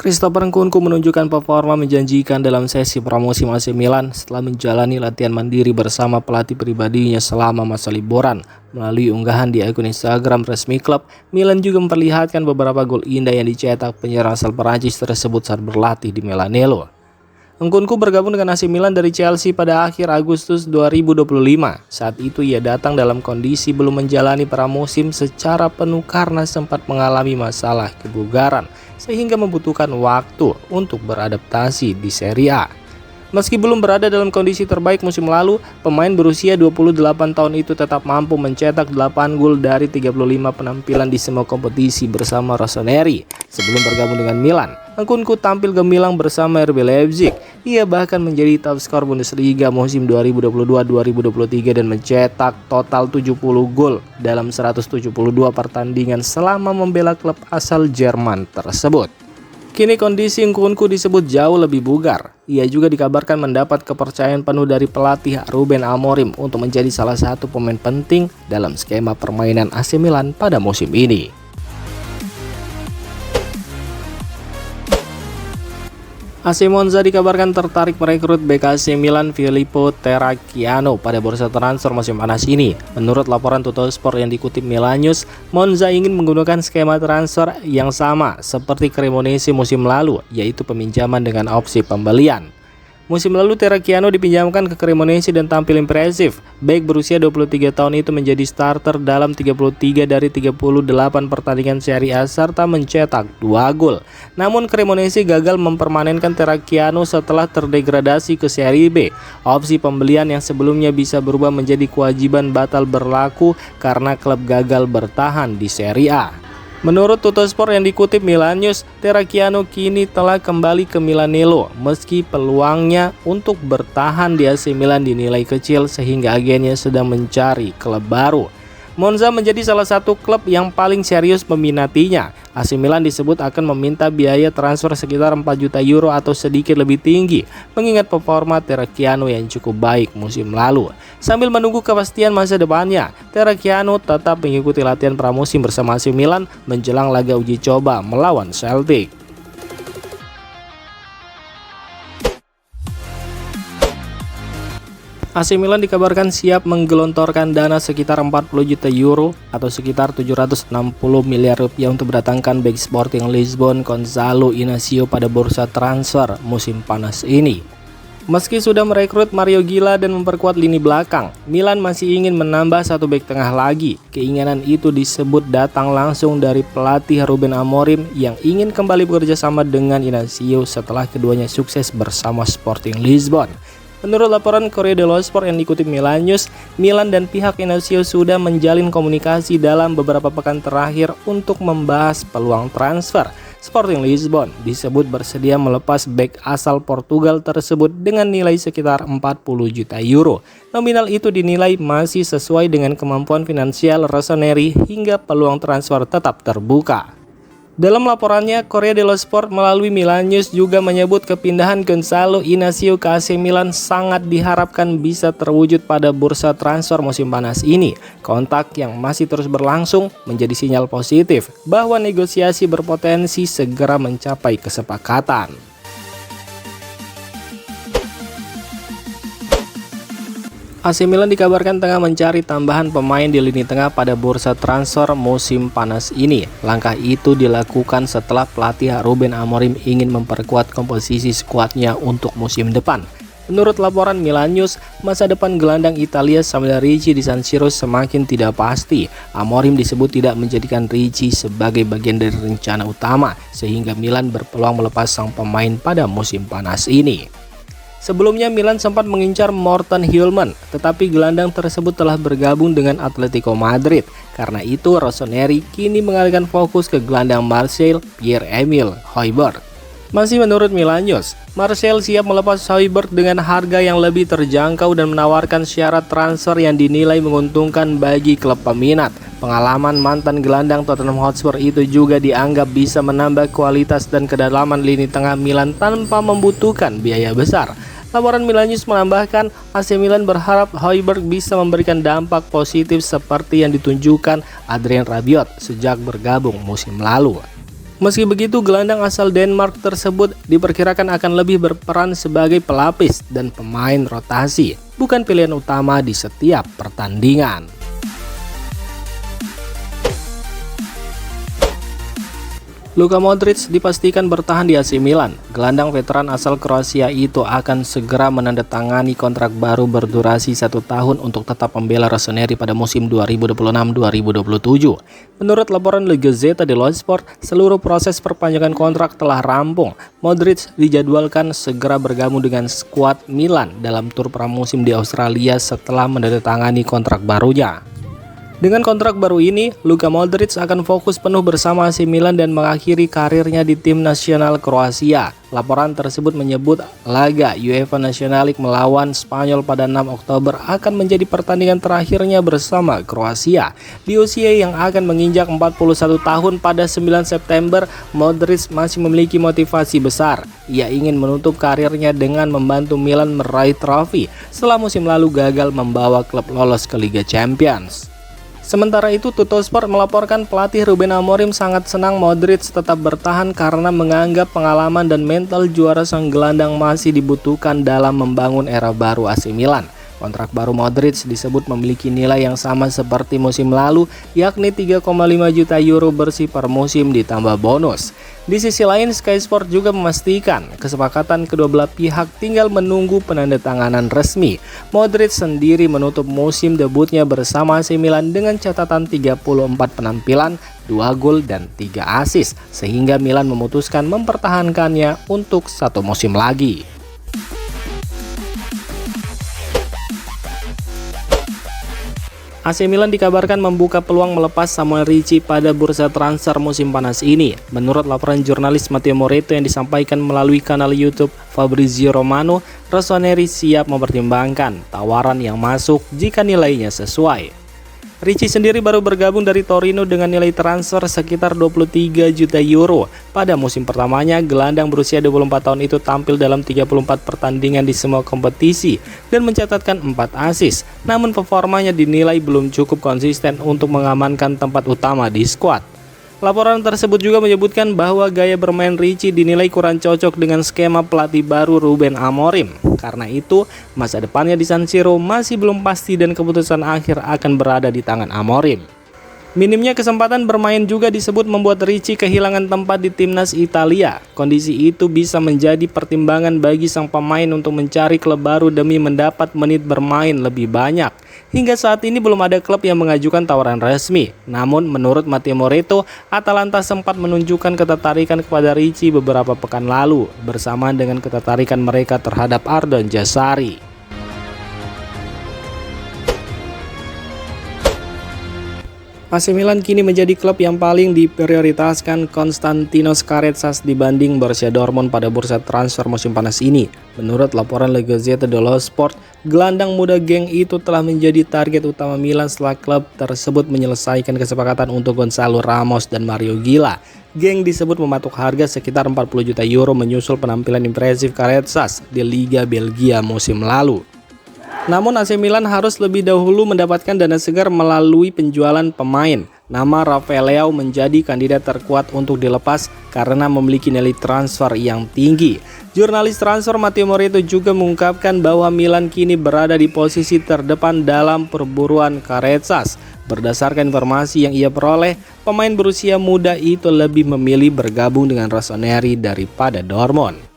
Christopher Nkunku menunjukkan performa menjanjikan dalam sesi pramusim AC Milan setelah menjalani latihan mandiri bersama pelatih pribadinya selama masa liburan. Melalui unggahan di akun Instagram resmi klub, Milan juga memperlihatkan beberapa gol indah yang dicetak penyerang asal Perancis tersebut saat berlatih di Milanello. Nkunku bergabung dengan AC Milan dari Chelsea pada akhir Agustus 2025. Saat itu ia datang dalam kondisi belum menjalani pramusim secara penuh karena sempat mengalami masalah kebugaran, sehingga membutuhkan waktu untuk beradaptasi di Serie A. Meski belum berada dalam kondisi terbaik musim lalu, pemain berusia 28 tahun itu tetap mampu mencetak 8 gol dari 35 penampilan di semua kompetisi bersama Rossoneri. Sebelum bergabung dengan Milan, Nkunku tampil gemilang bersama RB Leipzig. Ia bahkan menjadi top skor Bundesliga musim 2022-2023 dan mencetak total 70 gol dalam 172 pertandingan selama membela klub asal Jerman tersebut. Kini kondisi Nkunku disebut jauh lebih bugar. Ia juga dikabarkan mendapat kepercayaan penuh dari pelatih Ruben Amorim untuk menjadi salah satu pemain penting dalam skema permainan AC Milan pada musim ini. AC Monza dikabarkan tertarik merekrut bek AC Milan Filippo Terracchiano pada bursa transfer musim panas ini. Menurut laporan Tuttosport yang dikutip Milan News, Monza ingin menggunakan skema transfer yang sama seperti Cremonese musim lalu, yaitu peminjaman dengan opsi pembelian. Musim lalu Terracchiano dipinjamkan ke Cremonese dan tampil impresif. Bek berusia 23 tahun itu menjadi starter dalam 33 dari 38 pertandingan Serie A serta mencetak 2 gol. Namun Cremonese gagal mempermanenkan Terracchiano setelah terdegradasi ke Serie B. Opsi pembelian yang sebelumnya bisa berubah menjadi kewajiban batal berlaku karena klub gagal bertahan di Serie A. Menurut Tuttosport yang dikutip Milan News, Terracchiano kini telah kembali ke Milanello meski peluangnya untuk bertahan di AC Milan dinilai kecil sehingga agennya sedang mencari klub baru. Monza menjadi salah satu klub yang paling serius meminatinya. AC Milan disebut akan meminta biaya transfer sekitar 4 juta euro atau sedikit lebih tinggi, mengingat performa Terracchiano yang cukup baik musim lalu. Sambil menunggu kepastian masa depannya, Terracchiano tetap mengikuti latihan pramusim bersama AC Milan menjelang laga uji coba melawan Celtic. AC Milan dikabarkan siap menggelontorkan dana sekitar 40 juta euro atau sekitar 760 miliar rupiah untuk mendatangkan bek Sporting Lisbon Gonzalo Inacio pada bursa transfer musim panas ini. Meski sudah merekrut Mario Gila dan memperkuat lini belakang, Milan masih ingin menambah satu bek tengah lagi. Keinginan itu disebut datang langsung dari pelatih Ruben Amorim yang ingin kembali bekerja sama dengan Inacio setelah keduanya sukses bersama Sporting Lisbon. Menurut laporan Corriere dello Sport yang dikutip Milan News, Milan dan pihak Inacio sudah menjalin komunikasi dalam beberapa pekan terakhir untuk membahas peluang transfer. Sporting Lisbon disebut bersedia melepas bek asal Portugal tersebut dengan nilai sekitar 40 juta euro. Nominal itu dinilai masih sesuai dengan kemampuan finansial Rossoneri hingga peluang transfer tetap terbuka. Dalam laporannya, Corriere dello Sport melalui Milan News juga menyebut kepindahan Gonzalo Inacio ke AC Milan sangat diharapkan bisa terwujud pada bursa transfer musim panas ini. Kontak yang masih terus berlangsung menjadi sinyal positif bahwa negosiasi berpotensi segera mencapai kesepakatan. AC Milan dikabarkan tengah mencari tambahan pemain di lini tengah pada bursa transfer musim panas ini. Langkah itu dilakukan setelah pelatih Ruben Amorim ingin memperkuat komposisi skuadnya untuk musim depan. Menurut laporan Milan News, masa depan gelandang Italia Samuel Ricci di San Siro semakin tidak pasti. Amorim disebut tidak menjadikan Ricci sebagai bagian dari rencana utama, sehingga Milan berpeluang melepas sang pemain pada musim panas ini. Sebelumnya Milan sempat mengincar Morten Hjulmand, tetapi gelandang tersebut telah bergabung dengan Atletico Madrid. Karena itu Rossoneri kini mengalihkan fokus ke gelandang Marseille Pierre-Emile Højbjerg. Masih menurut Milan News, Marseille siap melepas Højbjerg dengan harga yang lebih terjangkau dan menawarkan syarat transfer yang dinilai menguntungkan bagi klub peminat. Pengalaman mantan gelandang Tottenham Hotspur itu juga dianggap bisa menambah kualitas dan kedalaman lini tengah Milan tanpa membutuhkan biaya besar. Laporan Milan News menambahkan, AC Milan berharap Højbjerg bisa memberikan dampak positif seperti yang ditunjukkan Adrien Rabiot sejak bergabung musim lalu. Meski begitu, gelandang asal Denmark tersebut diperkirakan akan lebih berperan sebagai pelapis dan pemain rotasi, bukan pilihan utama di setiap pertandingan. Luka Modric dipastikan bertahan di AC Milan. Gelandang veteran asal Kroasia itu akan segera menandatangani kontrak baru berdurasi 1 tahun untuk tetap membela Rossoneri pada musim 2026-2027. Menurut laporan Le Gazzetta dello Sport, seluruh proses perpanjangan kontrak telah rampung. Modric dijadwalkan segera bergabung dengan skuad Milan dalam tur pramusim di Australia setelah menandatangani kontrak barunya. Dengan kontrak baru ini, Luka Modric akan fokus penuh bersama AC Milan dan mengakhiri karirnya di tim nasional Kroasia. Laporan tersebut menyebut laga UEFA National League melawan Spanyol pada 6 Oktober akan menjadi pertandingan terakhirnya bersama Kroasia. Di usia yang akan menginjak 41 tahun pada 9 September, Modric masih memiliki motivasi besar. Ia ingin menutup karirnya dengan membantu Milan meraih trofi setelah musim lalu gagal membawa klub lolos ke Liga Champions. Sementara itu, Tuttosport melaporkan pelatih Ruben Amorim sangat senang Modric tetap bertahan karena menganggap pengalaman dan mental juara sang gelandang masih dibutuhkan dalam membangun era baru AC Milan. Kontrak baru Modric disebut memiliki nilai yang sama seperti musim lalu, yakni 3,5 juta euro bersih per musim ditambah bonus. Di sisi lain, Sky Sport juga memastikan kesepakatan kedua belah pihak tinggal menunggu penandatanganan resmi. Modric sendiri menutup musim debutnya bersama AC Milan dengan catatan 34 penampilan, 2 gol dan 3 assist, sehingga Milan memutuskan mempertahankannya untuk 1 musim lagi. AC Milan dikabarkan membuka peluang melepas Samuel Ricci pada bursa transfer musim panas ini. Menurut laporan jurnalis Matteo Moretto yang disampaikan melalui kanal YouTube Fabrizio Romano, Rossoneri siap mempertimbangkan tawaran yang masuk jika nilainya sesuai. Ricci sendiri baru bergabung dari Torino dengan nilai transfer sekitar 23 juta euro. Pada musim pertamanya, gelandang berusia 24 tahun itu tampil dalam 34 pertandingan di semua kompetisi dan mencatatkan 4 assist. Namun performanya dinilai belum cukup konsisten untuk mengamankan tempat utama di skuad. Laporan tersebut juga menyebutkan bahwa gaya bermain Ricci dinilai kurang cocok dengan skema pelatih baru Ruben Amorim. Karena itu, masa depannya di San Siro masih belum pasti dan keputusan akhir akan berada di tangan Amorim. Minimnya kesempatan bermain juga disebut membuat Ricci kehilangan tempat di timnas Italia. Kondisi itu bisa menjadi pertimbangan bagi sang pemain untuk mencari klub baru demi mendapat menit bermain lebih banyak. Hingga saat ini belum ada klub yang mengajukan tawaran resmi. Namun menurut Matteo Moretto, Atalanta sempat menunjukkan ketertarikan kepada Ricci beberapa pekan lalu, bersamaan dengan ketertarikan mereka terhadap Ardon Jazari. AC Milan kini menjadi klub yang paling diprioritaskan Konstantinos Karetzas dibanding Borussia Dortmund pada bursa transfer musim panas ini. Menurut laporan Le Gazzetta dello Sport, gelandang muda geng itu telah menjadi target utama Milan setelah klub tersebut menyelesaikan kesepakatan untuk Gonzalo Ramos dan Mario Gila. Geng disebut mematok harga sekitar 40 juta euro menyusul penampilan impresif Karetzas di Liga Belgia musim lalu. Namun AC Milan harus lebih dahulu mendapatkan dana segar melalui penjualan pemain. Nama Rafael Leao menjadi kandidat terkuat untuk dilepas karena memiliki nilai transfer yang tinggi. Jurnalis transfer Matteo Moretto juga mengungkapkan bahwa Milan kini berada di posisi terdepan dalam perburuan Karetzas. Berdasarkan informasi yang ia peroleh, pemain berusia muda itu lebih memilih bergabung dengan Rossoneri daripada Dortmund.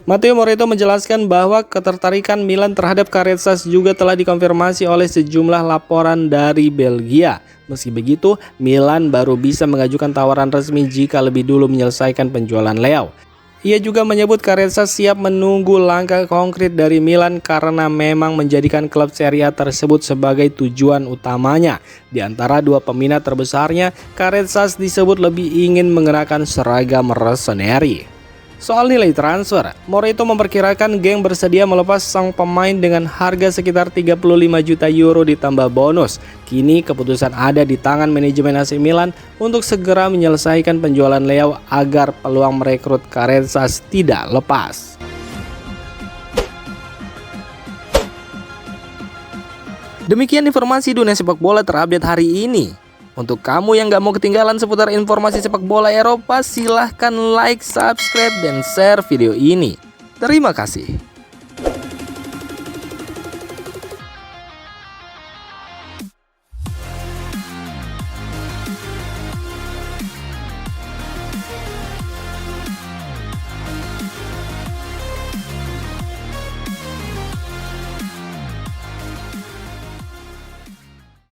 Matteo Moretto menjelaskan bahwa ketertarikan Milan terhadap Karetzas juga telah dikonfirmasi oleh sejumlah laporan dari Belgia. Meski begitu, Milan baru bisa mengajukan tawaran resmi jika lebih dulu menyelesaikan penjualan Leao. Ia juga menyebut Karetzas siap menunggu langkah konkret dari Milan karena memang menjadikan klub Serie A tersebut sebagai tujuan utamanya. Di antara dua peminat terbesarnya, Karetzas disebut lebih ingin mengenakan seragam Rossoneri. Soal nilai transfer, Moretto memperkirakan geng bersedia melepas sang pemain dengan harga sekitar 35 juta euro ditambah bonus. Kini keputusan ada di tangan manajemen AC Milan untuk segera menyelesaikan penjualan Leao agar peluang merekrut Karetzas tidak lepas. Demikian informasi dunia sepak bola terupdate hari ini. Untuk kamu yang gak mau ketinggalan seputar informasi sepak bola Eropa, silahkan like, subscribe, dan share video ini. Terima kasih.